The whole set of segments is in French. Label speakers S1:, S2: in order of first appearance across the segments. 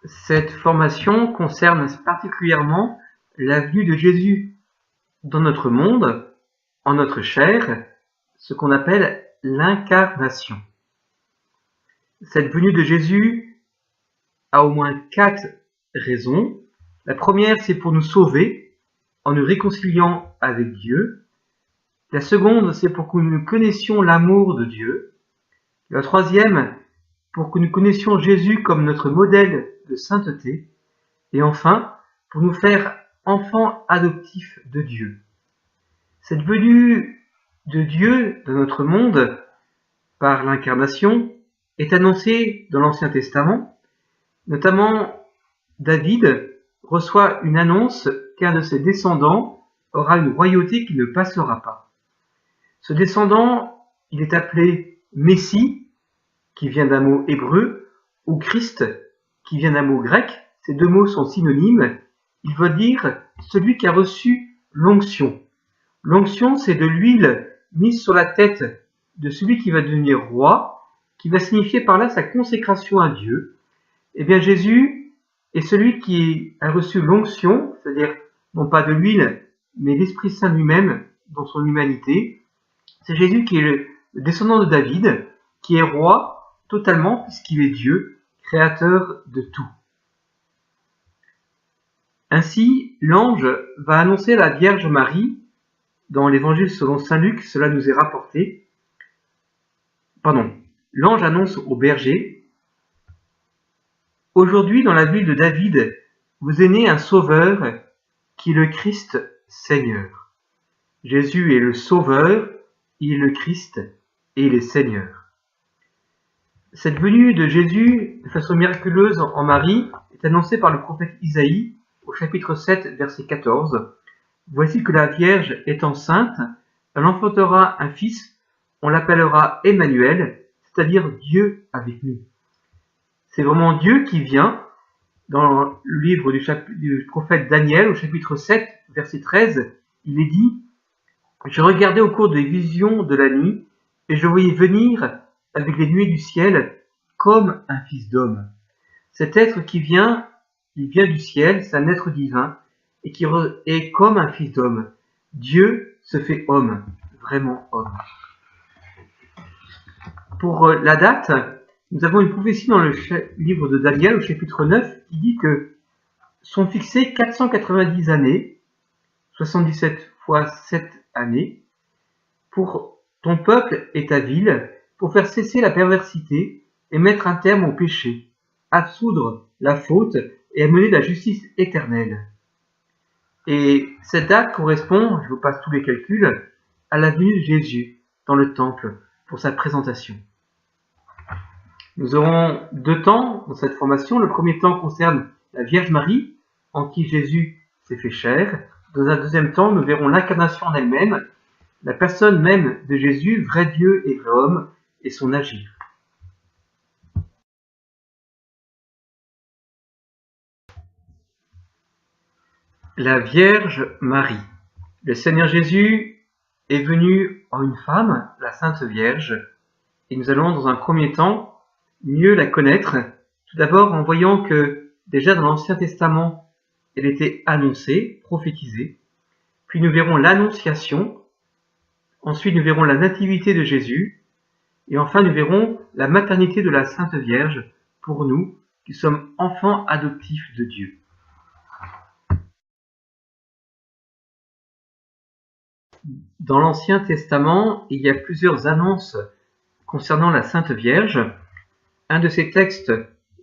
S1: Cette formation concerne particulièrement la venue de Jésus dans notre monde, en notre chair, ce qu'on appelle l'incarnation. Cette venue de Jésus a au moins 4 raisons. La première, c'est pour nous sauver en nous réconciliant avec Dieu. La seconde, c'est pour que nous connaissions l'amour de Dieu. La troisième, pour que nous connaissions Jésus comme notre modèle de sainteté. Et enfin, pour nous faire enfants adoptifs de Dieu. Cette venue de Dieu dans notre monde, par l'incarnation, est annoncée dans l'Ancien Testament. Notamment, David reçoit une annonce qu'un de ses descendants aura une royauté qui ne passera pas. Ce descendant, il est appelé Messie, qui vient d'un mot hébreu, ou Christ, qui vient d'un mot grec. Ces deux mots sont synonymes. Il veut dire celui qui a reçu l'onction. L'onction, c'est de l'huile mise sur la tête de celui qui va devenir roi, qui va signifier par là sa consécration à Dieu. Eh bien, Jésus est celui qui a reçu l'onction, c'est-à-dire non pas de l'huile, mais l'Esprit Saint lui-même dans son humanité. C'est Jésus qui est le descendant de David, qui est roi totalement, puisqu'il est Dieu, créateur de tout. Ainsi, l'ange va annoncer à la Vierge Marie, dans l'Évangile selon saint Luc, cela nous est rapporté. L'ange annonce au berger: aujourd'hui, dans la ville de David, vous est né un sauveur, qui est le Christ Seigneur. Jésus est le sauveur, il est le Christ et il est Seigneur. Cette venue de Jésus de façon miraculeuse en Marie est annoncée par le prophète Isaïe au chapitre 7, verset 14. Voici que la Vierge est enceinte, elle enfantera un fils, on l'appellera Emmanuel, c'est-à-dire Dieu avec nous. C'est vraiment Dieu qui vient. Dans le livre du prophète Daniel, au chapitre 7, verset 13, il est dit: je regardais au cours des visions de la nuit, et je voyais venir avec les nuées du ciel comme un fils d'homme. Cet être qui vient, il vient du ciel, c'est un être divin, et qui est comme un fils d'homme. Dieu se fait homme, vraiment homme. Pour la date, nous avons une prophétie dans le livre de Daniel, au chapitre 9, qui dit que sont fixées 490 années, 77 fois 7 années, pour ton peuple et ta ville, pour faire cesser la perversité et mettre un terme au péché, absoudre la faute et amener la justice éternelle. Et cette date correspond, je vous passe tous les calculs, à la venue de Jésus dans le temple pour sa présentation. Nous aurons 2 temps dans cette formation. Le premier temps concerne la Vierge Marie, en qui Jésus s'est fait chair. Dans un deuxième temps, nous verrons l'incarnation en elle-même, la personne même de Jésus, vrai Dieu et vrai homme, et son agir. La Vierge Marie. Le Seigneur Jésus est venu en une femme, la Sainte Vierge, et nous allons dans un premier temps mieux la connaître, tout d'abord en voyant que déjà dans l'Ancien Testament, elle était annoncée, prophétisée, puis nous verrons l'Annonciation, ensuite nous verrons la Nativité de Jésus, et enfin nous verrons la maternité de la Sainte Vierge pour nous qui sommes enfants adoptifs de Dieu. Dans l'Ancien Testament, il y a plusieurs annonces concernant la Sainte Vierge. Un de ces textes,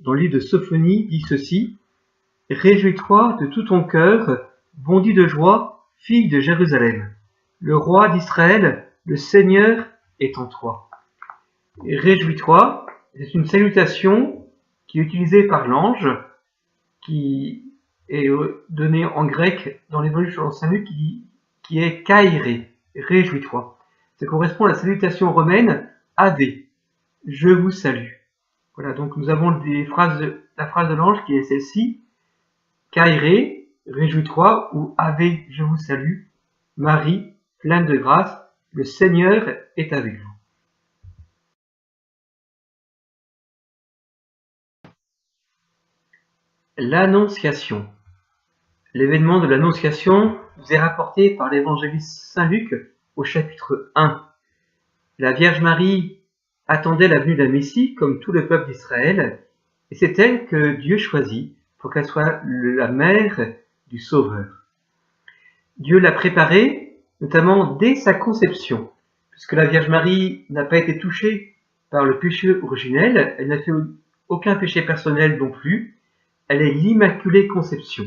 S1: dans le livre de Sophonie, dit ceci: « Réjouis-toi de tout ton cœur, bondis de joie, fille de Jérusalem. Le roi d'Israël, le Seigneur, est en toi. » Réjouis-toi, c'est une salutation qui est utilisée par l'ange, qui est donnée en grec dans l'Évangile selon saint Luc, qui est kairé, réjouis-toi. Ça correspond à la salutation romaine Ave, je vous salue. Voilà, donc nous avons la phrase de l'ange qui est celle-ci: kairé, réjouis-toi, ou Ave, je vous salue, Marie, pleine de grâce, le Seigneur est avec vous. L'Annonciation. L'événement de l'Annonciation nous est rapporté par l'évangéliste Saint Luc au chapitre 1. La Vierge Marie attendait la venue d'un Messie comme tout le peuple d'Israël, et c'est elle que Dieu choisit pour qu'elle soit la mère du Sauveur. Dieu l'a préparée, notamment dès sa conception, puisque la Vierge Marie n'a pas été touchée par le péché originel, elle n'a fait aucun péché personnel non plus, elle est l'Immaculée Conception.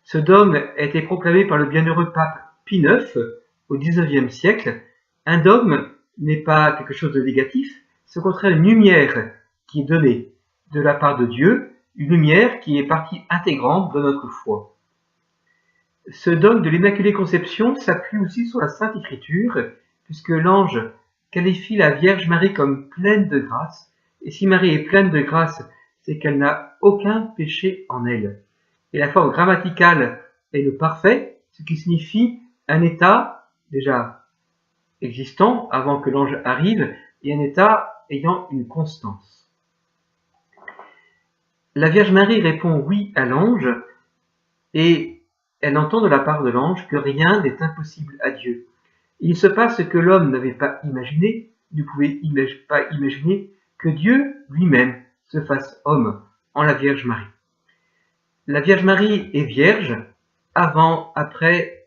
S1: Ce dogme a été proclamé par le bienheureux pape Pie IX au XIXe siècle. Un dogme n'est pas quelque chose de négatif, c'est au contraire une lumière qui est donnée de la part de Dieu, une lumière qui est partie intégrante de notre foi. Ce dogme de l'Immaculée Conception s'appuie aussi sur la Sainte Écriture, puisque l'ange qualifie la Vierge Marie comme pleine de grâce, et si Marie est pleine de grâce, c'est qu'elle n'a aucun péché en elle. Et la forme grammaticale est le parfait, ce qui signifie un état déjà existant avant que l'ange arrive, et un état ayant une constance. La Vierge Marie répond oui à l'ange, et elle entend de la part de l'ange que rien n'est impossible à Dieu. Il se passe ce que l'homme n'avait pas imaginé, ne pouvait pas imaginer que Dieu lui-même se fasse homme en la Vierge Marie. La Vierge Marie est vierge avant, après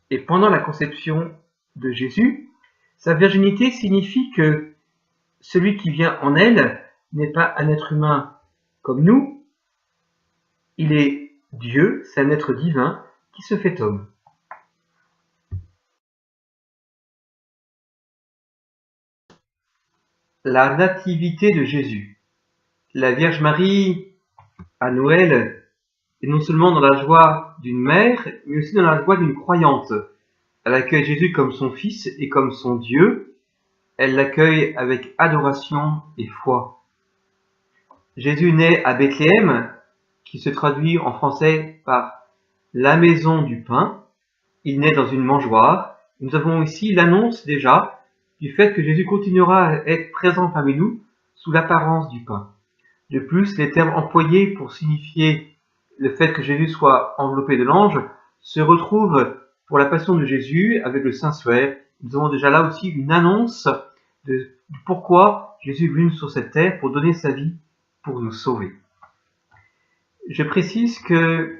S1: et pendant la conception de Jésus. Sa virginité signifie que celui qui vient en elle n'est pas un être humain comme nous, il est Dieu, c'est un être divin qui se fait homme. La nativité de Jésus. La Vierge Marie, à Noël, est non seulement dans la joie d'une mère, mais aussi dans la joie d'une croyante. Elle accueille Jésus comme son fils et comme son Dieu. Elle l'accueille avec adoration et foi. Jésus naît à Bethléem, qui se traduit en français par la maison du pain. Il naît dans une mangeoire. Nous avons ici l'annonce déjà du fait que Jésus continuera à être présent parmi nous sous l'apparence du pain. De plus, les termes employés pour signifier le fait que Jésus soit enveloppé de l'ange se retrouvent pour la passion de Jésus avec le Saint-Suaire. Nous avons déjà là aussi une annonce de pourquoi Jésus est venu sur cette terre pour donner sa vie pour nous sauver. Je précise que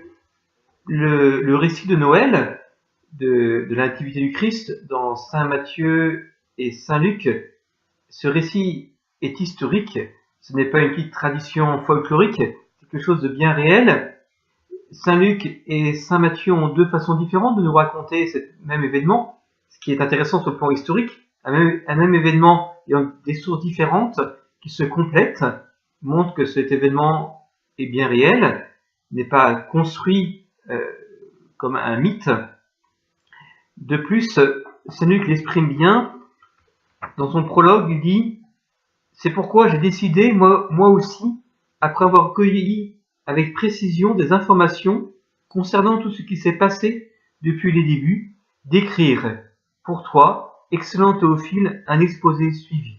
S1: le récit de Noël, de la nativité du Christ, dans Saint Matthieu et Saint Luc, ce récit est historique, ce n'est pas une petite tradition folklorique, c'est quelque chose de bien réel. Saint Luc et Saint Matthieu ont deux façons différentes de nous raconter ce même événement, ce qui est intéressant sur le plan historique. Un même événement ayant des sources différentes qui se complètent montre que cet événement est bien réel, n'est pas construit comme un mythe. De plus, Saint Luc l'exprime bien. Dans son prologue, il dit « C'est pourquoi j'ai décidé, moi aussi, après avoir recueilli avec précision des informations concernant tout ce qui s'est passé depuis les débuts, d'écrire pour toi, excellent Théophile, un exposé suivi,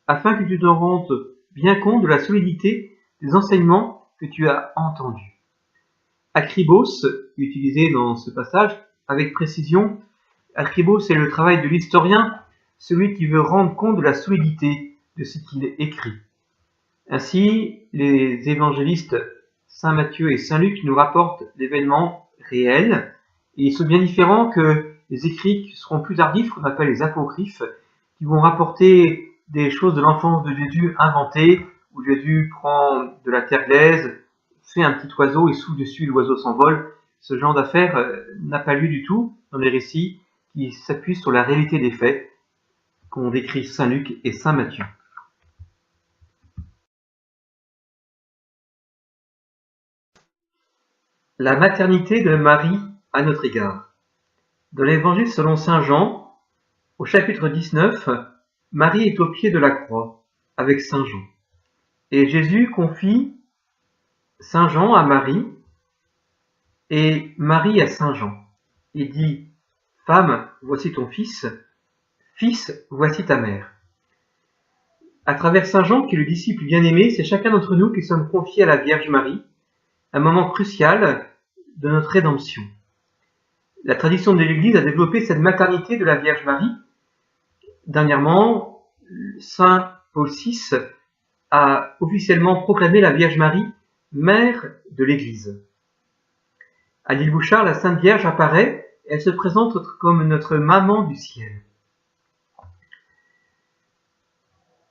S1: afin que tu te rendes bien compte de la solidité des enseignements que tu as entendus. » Akribos, utilisé dans ce passage avec précision, Akribos est le travail de l'historien, celui qui veut rendre compte de la solidité de ce qu'il écrit. Ainsi, les évangélistes Saint Matthieu et Saint Luc nous rapportent l'événement réel, et ils sont bien différents que les écrits qui seront plus tardifs, qu'on appelle les apocryphes, qui vont rapporter des choses de l'enfance de Jésus inventées, où Jésus prend de la terre glaise, fait un petit oiseau et souffle dessus, l'oiseau s'envole. Ce genre d'affaires n'a pas lieu du tout dans les récits qui s'appuient sur la réalité des faits qu'ont décrit Saint Luc et Saint Matthieu. La maternité de Marie à notre égard. Dans l'Évangile selon saint Jean, au chapitre 19, Marie est au pied de la croix avec saint Jean. Et Jésus confie saint Jean à Marie et Marie à saint Jean. Il dit « Femme, voici ton fils, fils, voici ta mère ». À travers saint Jean, qui est le disciple bien-aimé, c'est chacun d'entre nous qui sommes confiés à la Vierge Marie, un moment crucial de notre rédemption. La tradition de l'Église a développé cette maternité de la Vierge Marie. Dernièrement, Saint Paul VI a officiellement proclamé la Vierge Marie mère de l'Église. À l'île Bouchard, la Sainte Vierge apparaît, elle se présente comme notre maman du ciel.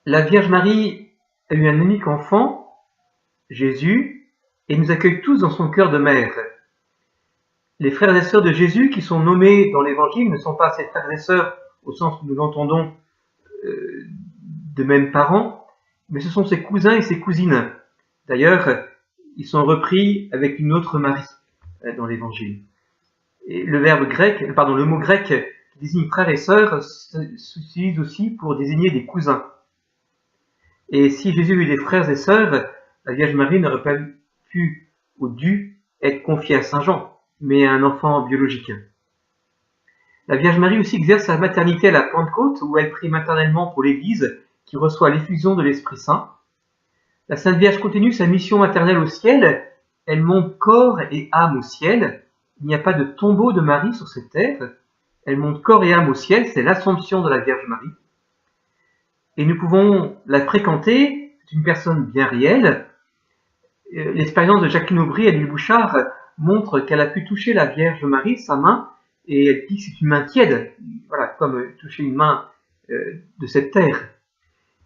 S1: La Vierge Marie a eu un unique enfant, Jésus, et nous accueille tous dans son cœur de mère. Les frères et sœurs de Jésus qui sont nommés dans l'Évangile ne sont pas ses frères et sœurs au sens où nous l'entendons de mêmes parents, mais ce sont ses cousins et ses cousines. D'ailleurs, ils sont repris avec une autre Marie dans l'Évangile. Et le mot grec qui désigne frères et sœurs s'utilise aussi pour désigner des cousins. Et si Jésus eut des frères et sœurs, la Vierge Marie n'aurait pas pu ou dû être confiée à Saint Jean, mais à un enfant biologique. La Vierge Marie aussi exerce sa maternité à la Pentecôte, où elle prie maternellement pour l'Église, qui reçoit l'effusion de l'Esprit Saint. La Sainte Vierge continue sa mission maternelle au ciel, elle monte corps et âme au ciel. Il n'y a pas de tombeau de Marie sur cette terre, elle monte corps et âme au ciel, c'est l'Assomption de la Vierge Marie. Et nous pouvons la fréquenter, c'est une personne bien réelle. L'expérience de Jacqueline Aubry à l'île Bouchard montre qu'elle a pu toucher la Vierge Marie, sa main, et elle dit que c'est une main tiède, voilà, comme toucher une main de cette terre.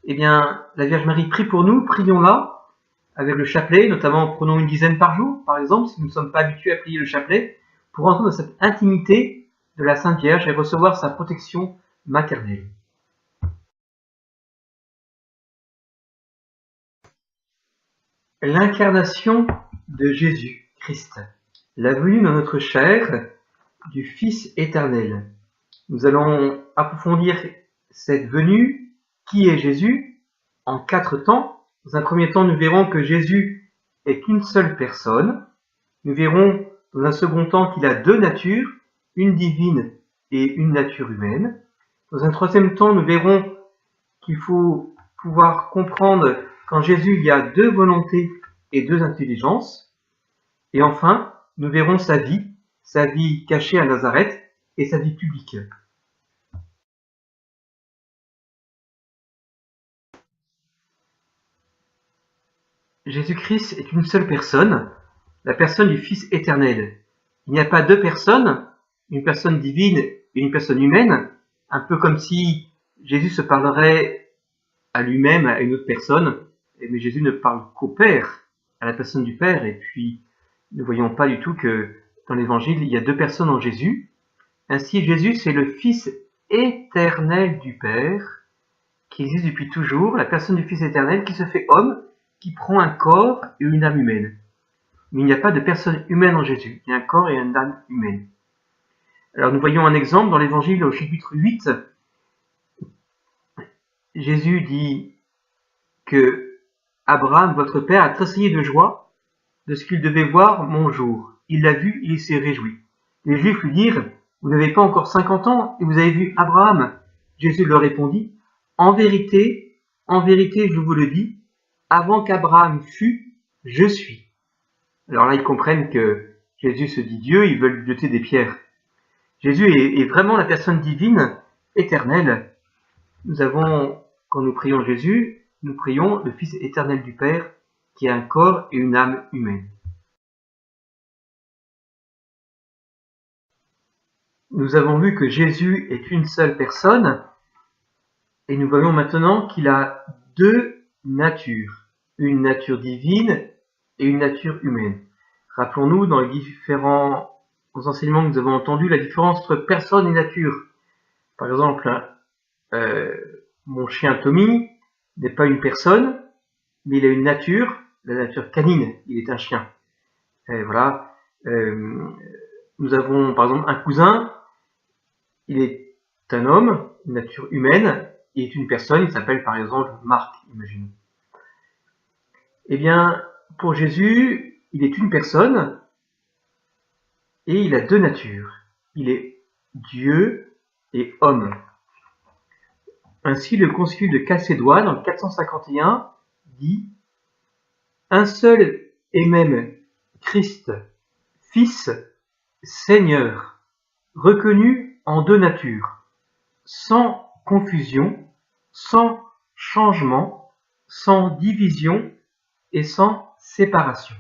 S1: Eh bien, la Vierge Marie prie pour nous, prions-la avec le chapelet, notamment prenons une dizaine par jour, par exemple, si nous ne sommes pas habitués à prier le chapelet, pour entrer dans cette intimité de la Sainte Vierge et recevoir sa protection maternelle. L'incarnation de Jésus-Christ, la venue dans notre chair du Fils éternel. Nous allons approfondir cette venue, qui est Jésus, en 4 temps. Dans un premier temps, nous verrons que Jésus est une seule personne. Nous verrons dans un second temps qu'il a 2 natures, une divine et une nature humaine. Dans un troisième temps, nous verrons qu'il faut pouvoir comprendre qu'en Jésus, il y a 2 volontés et 2 intelligences. Et enfin, nous verrons sa vie cachée à Nazareth et sa vie publique. Jésus-Christ est une seule personne, la personne du Fils éternel. Il n'y a pas 2 personnes, une personne divine et une personne humaine, un peu comme si Jésus se parlerait à lui-même, à une autre personne, mais Jésus ne parle qu'au Père, à la personne du Père, et puis ne voyons pas du tout que dans l'Évangile, il y a 2 personnes en Jésus. Ainsi, Jésus, c'est le Fils éternel du Père, qui existe depuis toujours, la personne du Fils éternel qui se fait homme, qui prend un corps et une âme humaine. Mais il n'y a pas de personne humaine en Jésus, il y a un corps et une âme humaine. Alors nous voyons un exemple dans l'Évangile au chapitre 8. Jésus dit que Abraham, votre père, a tressailli de joie de ce qu'il devait voir mon jour. Il l'a vu, il s'est réjoui. Les Juifs lui dirent, vous n'avez pas encore 50 ans et vous avez vu Abraham. Jésus leur répondit, en vérité, je vous le dis, avant qu'Abraham fût, je suis. Alors là, ils comprennent que Jésus se dit Dieu, ils veulent lui jeter des pierres. Jésus est vraiment la personne divine, éternelle. Nous avons, quand nous prions Jésus, nous prions le Fils éternel du Père, qui a un corps et une âme humaine. Nous avons vu que Jésus est une seule personne, et nous voyons maintenant qu'il a 2 natures, une nature divine et une nature humaine. Rappelons-nous, dans les différents enseignements que nous avons entendus, la différence entre personne et nature. Par exemple, mon chien Tommy n'est pas une personne, mais il a une nature, la nature canine, il est un chien. Et voilà. Nous avons par exemple un cousin, il est un homme, une nature humaine, il est une personne, il s'appelle par exemple Marc, imaginons. Eh bien, pour Jésus, il est une personne et il a 2 natures. Il est Dieu et homme. Ainsi, le concile de Chalcédoine, en 451, dit « Un seul et même Christ, Fils, Seigneur, reconnu en deux natures, sans confusion, sans changement, sans division et sans séparation.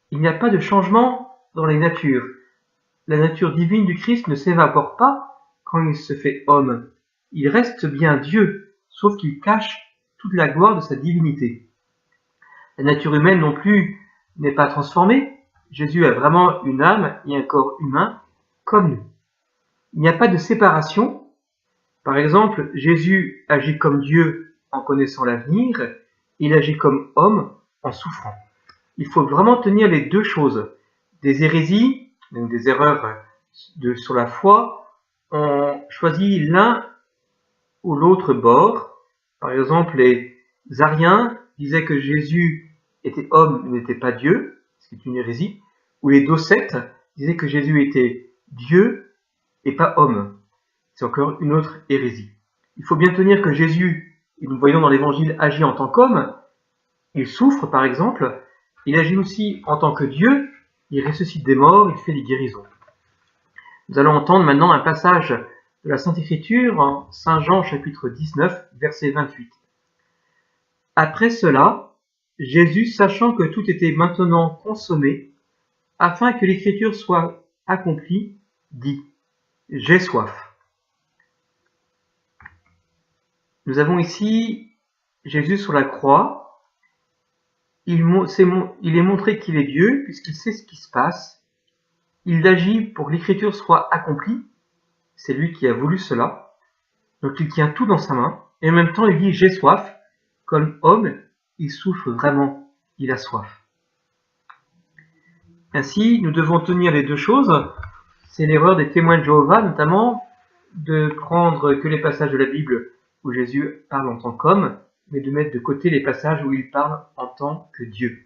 S1: Il n'y a pas de changement dans les natures. La nature divine du Christ ne s'évapore pas quand il se fait homme. Il reste bien Dieu, sauf qu'il cache toute la gloire de sa divinité. La nature humaine non plus n'est pas transformée. Jésus a vraiment une âme et un corps humain comme nous. Il n'y a pas de séparation. Par exemple, Jésus agit comme Dieu en connaissant l'avenir, il agit comme homme en souffrant. Il faut vraiment tenir les deux choses. Des hérésies, donc des erreurs sur la foi, on choisit l'un ou l'autre bord. Par exemple, les ariens disaient que Jésus était homme mais n'était pas Dieu, ce qui est une hérésie, ou les docètes disaient que Jésus était Dieu et pas homme. C'est encore une autre hérésie. Il faut bien tenir que Jésus, et nous voyons dans l'évangile, agit en tant qu'homme. Il souffre, par exemple. Il agit aussi en tant que Dieu. Il ressuscite des morts, il fait des guérisons. Nous allons entendre maintenant un passage de la Sainte Écriture en Saint Jean chapitre 19, verset 28. Après cela, Jésus, sachant que tout était maintenant consommé, afin que l'Écriture soit accomplie, dit « J'ai soif ». Nous avons ici Jésus sur la croix. Il est montré qu'il est Dieu, puisqu'il sait ce qui se passe. Il agit pour que l'Écriture soit accomplie. C'est lui qui a voulu cela. Donc il tient tout dans sa main. Et en même temps, il dit « J'ai soif ». Comme homme, il souffre vraiment. Il a soif. Ainsi, nous devons tenir les deux choses. C'est l'erreur des témoins de Jéhovah, notamment, de prendre que les passages de la Bible où Jésus parle en tant qu'homme, mais de mettre de côté les passages où il parle en tant que Dieu.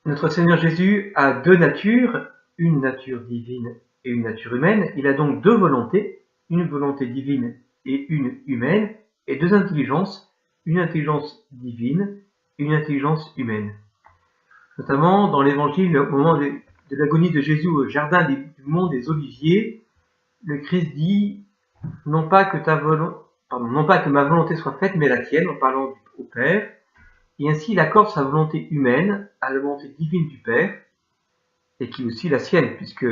S1: Notre Seigneur Jésus a deux natures, une nature divine et une nature humaine. Il a donc deux volontés, une volonté divine et une humaine, et deux intelligences, une intelligence divine et une intelligence humaine. Notamment dans l'Évangile, au moment de l'agonie de Jésus au jardin du mont des Oliviers, le Christ dit « non pas que ma volonté soit faite, mais la tienne », en parlant au Père. Et ainsi, il accorde sa volonté humaine à la volonté divine du Père, et qui est aussi la sienne, puisque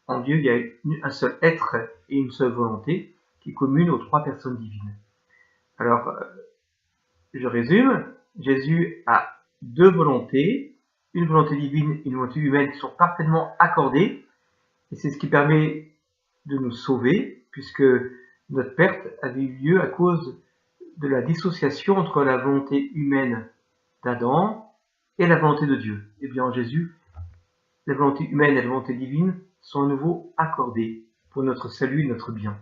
S1: en Dieu, il y a un seul être et une seule volonté, qui est commune aux trois personnes divines. Alors, je résume, Jésus a deux volontés, une volonté divine et une volonté humaine qui sont parfaitement accordées, et c'est ce qui permet de nous sauver, puisque notre perte avait eu lieu à cause de la dissociation entre la volonté humaine d'Adam et la volonté de Dieu. Et bien en Jésus, la volonté humaine et la volonté divine sont à nouveau accordées pour notre salut et notre bien.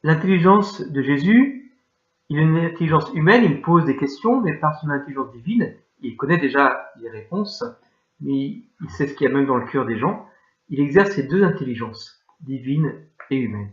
S1: L'intelligence de Jésus, il a une intelligence humaine, il pose des questions, mais par son intelligence divine, il connaît déjà les réponses, mais il sait ce qu'il y a même dans le cœur des gens. Il exerce ces deux intelligences, divine et humaine.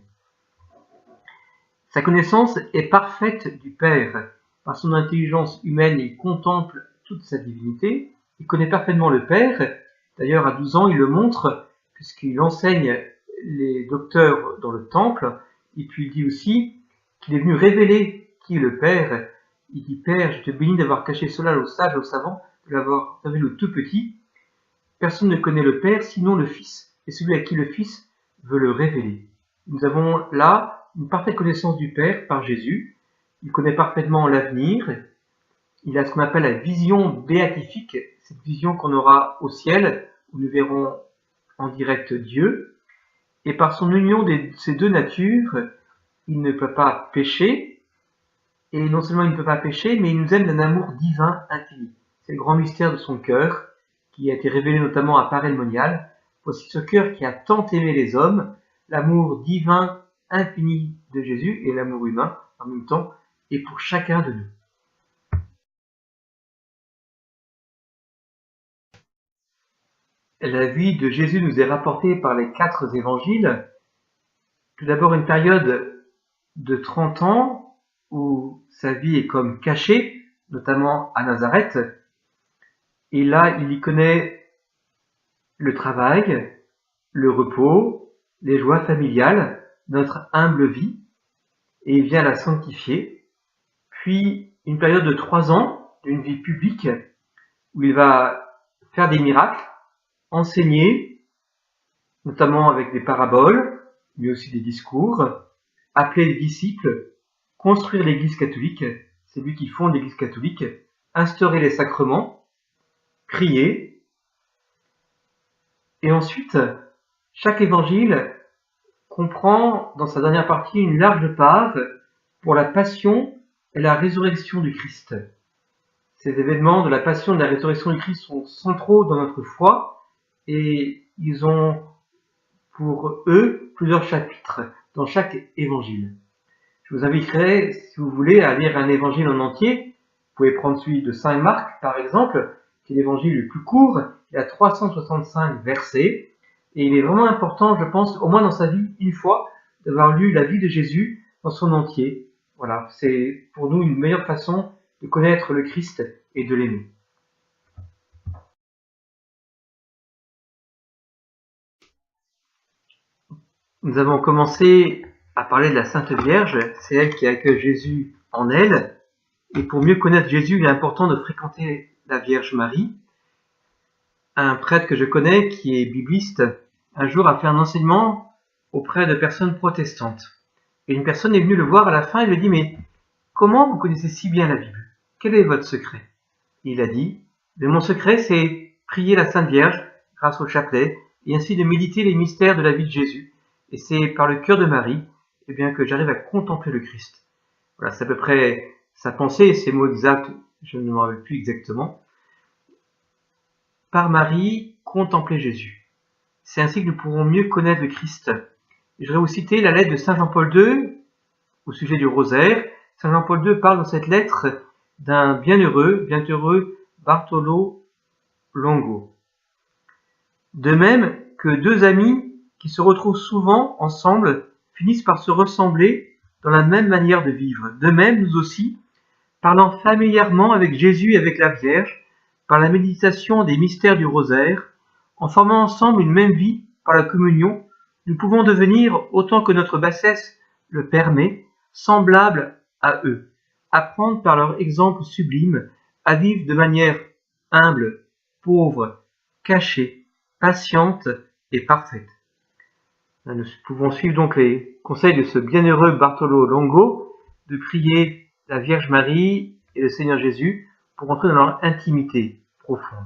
S1: Sa connaissance est parfaite du Père. Par son intelligence humaine, il contemple toute sa divinité. Il connaît parfaitement le Père. D'ailleurs, à 12 ans, il le montre, puisqu'il enseigne les docteurs dans le temple. Et puis il dit aussi qu'il est venu révéler qui est le Père. Il dit « Père, je te bénis d'avoir caché cela aux sages et aux savants, de l'avoir révélé aux tout petits. Personne ne connaît le Père, sinon le Fils, et celui à qui le Fils veut le révéler. » Nous avons là une parfaite connaissance du Père par Jésus. Il connaît parfaitement l'avenir. Il a ce qu'on appelle la vision béatifique, cette vision qu'on aura au ciel, où nous verrons en direct Dieu. Et par son union de ces deux natures, il ne peut pas pécher. Et non seulement il ne peut pas pécher, mais il nous aime d'un amour divin infini. C'est le grand mystère de son cœur, qui a été révélé notamment à Parelmonial. Voici ce cœur qui a tant aimé les hommes, l'amour divin infini de Jésus et l'amour humain en même temps, et pour chacun de nous. La vie de Jésus nous est rapportée par les 4 évangiles. Tout d'abord une période de 30 ans où sa vie est comme cachée, notamment à Nazareth. Et là, il y connaît le travail, le repos, les joies familiales, notre humble vie, et il vient la sanctifier. Puis une période de 3 ans d'une vie publique où il va faire des miracles, enseigner, notamment avec des paraboles, mais aussi des discours, appeler les disciples, construire l'Église catholique, c'est lui qui fonde l'Église catholique, instaurer les sacrements, prier. Et ensuite, chaque évangile comprend dans sa dernière partie une large part pour la passion et la résurrection du Christ. Ces événements de la passion et de la résurrection du Christ sont centraux dans notre foi et ils ont pour eux plusieurs chapitres dans chaque évangile. Je vous inviterai, si vous voulez, à lire un évangile en entier. Vous pouvez prendre celui de Saint Marc, par exemple, qui est l'évangile le plus court. Il a 365 versets. Et il est vraiment important, je pense, au moins dans sa vie, une fois, d'avoir lu la vie de Jésus dans son entier. Voilà, c'est pour nous une meilleure façon de connaître le Christ et de l'aimer. Nous avons commencé à parler de la Sainte Vierge, c'est elle qui accueille Jésus en elle. Et pour mieux connaître Jésus, il est important de fréquenter la Vierge Marie. Un prêtre que je connais, qui est bibliste, un jour a fait un enseignement auprès de personnes protestantes. Et une personne est venue le voir à la fin et lui dit « Mais comment vous connaissez si bien la Bible? Quel est votre secret ?» Il a dit « Mon secret, c'est prier la Sainte Vierge grâce au chapelet et ainsi de méditer les mystères de la vie de Jésus. Et c'est par le cœur de Marie que j'arrive à contempler le Christ. » Voilà, c'est à peu près sa pensée et ses mots exacts, je ne m'en rappelle plus exactement. Par Marie, contempler Jésus. C'est ainsi que nous pourrons mieux connaître le Christ. Et je voudrais vous citer la lettre de Saint Jean-Paul II au sujet du rosaire. Saint Jean-Paul II parle dans cette lettre d'un bienheureux Bartolo Longo. De même que deux amis qui se retrouvent souvent ensemble finissent par se ressembler dans la même manière de vivre. De même, nous aussi, parlant familièrement avec Jésus et avec la Vierge, par la méditation des mystères du rosaire, en formant ensemble une même vie par la communion, nous pouvons devenir, autant que notre bassesse le permet, semblables à eux, apprendre par leur exemple sublime à vivre de manière humble, pauvre, cachée, patiente et parfaite. Nous pouvons suivre donc les conseils de ce bienheureux Bartolo Longo de prier la Vierge Marie et le Seigneur Jésus pour entrer dans leur intimité profonde.